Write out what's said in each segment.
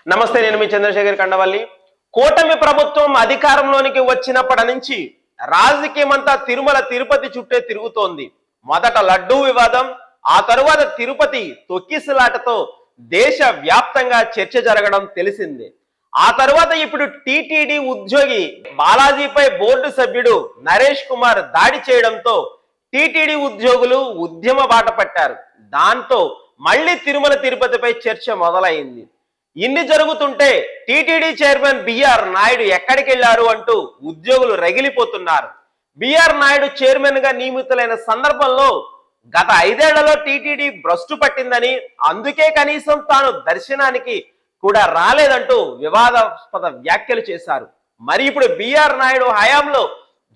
నమస్తే, నేను మీ చంద్రశేఖర్ కండవల్లి. కూటమి ప్రభుత్వం అధికారంలోనికి వచ్చినప్పటి నుంచి రాజకీయమంతా తిరుమల తిరుపతి చుట్టే తిరుగుతోంది. మొదట లడ్డూ వివాదం, ఆ తరువాత తిరుపతి తొక్కిసలాటతో దేశ వ్యాప్తంగా చర్చ జరగడం తెలిసిందే. ఆ తరువాత ఇప్పుడు టీటీడీ ఉద్యోగి బాలాజీపై బోర్డు సభ్యుడు నరేష్ కుమార్ దాడి చేయడంతో టీటీడీ ఉద్యోగులు ఉద్యమ బాట పట్టారు. దాంతో మళ్ళీ తిరుమల తిరుపతిపై చర్చ మొదలైంది. ఇన్ని జరుగుతుంటే టీటీడీ చైర్మన్ బిఆర్ నాయుడు ఎక్కడికి వెళ్లారు అంటూ ఉద్యోగులు రగిలిపోతున్నారు. బిఆర్ నాయుడు చైర్మన్ గా నియమితులైన సందర్భంలో గత 5 ఏళ్లలో టీటీడీ భ్రష్టు పట్టిందని, అందుకే కనీసం తాను దర్శనానికి కూడా రాలేదంటూ వివాదాస్పద వ్యాఖ్యలు చేశారు. మరి ఇప్పుడు బిఆర్ నాయుడు హయాంలో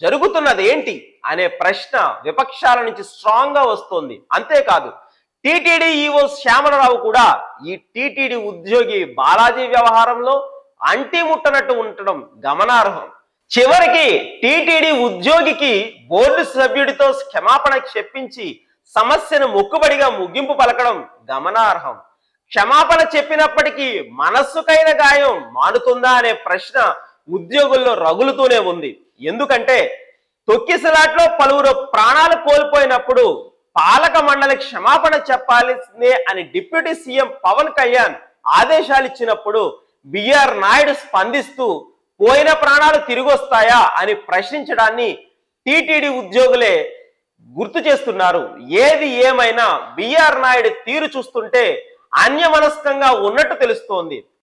జరుగుతున్నది ఏంటి అనే ప్రశ్న విపక్షాల నుంచి స్ట్రాంగ్ గా వస్తోంది. అంతేకాదు, టీటీడీ ఈవో శ్యామలరావు కూడా ఈ టీటీడీ ఉద్యోగి బాలాజీ వ్యవహారంలో అంటి ముట్టనట్టు ఉండటం గమనార్హం. చివరికి టీటీడీ ఉద్యోగికి బోర్డు సభ్యుడితో క్షమాపణ చెప్పించి సమస్యను మొక్కుబడిగా ముగింపు పలకడం గమనార్హం. క్షమాపణ చెప్పినప్పటికీ మనస్సుకైన గాయం మానుతుందా అనే ప్రశ్న ఉద్యోగుల్లో రగులుతూనే ఉంది. ఎందుకంటే తొక్కిసలాట్లో పలువురు ప్రాణాలు కోల్పోయినప్పుడు పాలక మండలి క్షమాపణ చెప్పాల్సిందే అని డిప్యూటీ సీఎం పవన్ కళ్యాణ్ ఆదేశాలు ఇచ్చినప్పుడు బిఆర్ నాయుడు స్పందిస్తూ పోయిన ప్రాణాలు తిరిగి వస్తాయా అని ప్రశ్నించడాన్ని టీటీడీ ఉద్యోగులే గుర్తు చేస్తున్నారు. ఏది ఏమైనా బిఆర్ నాయుడు తీరు చూస్తుంటే అన్యమనస్కంగా ఉన్నట్టు తెలుస్తోంది.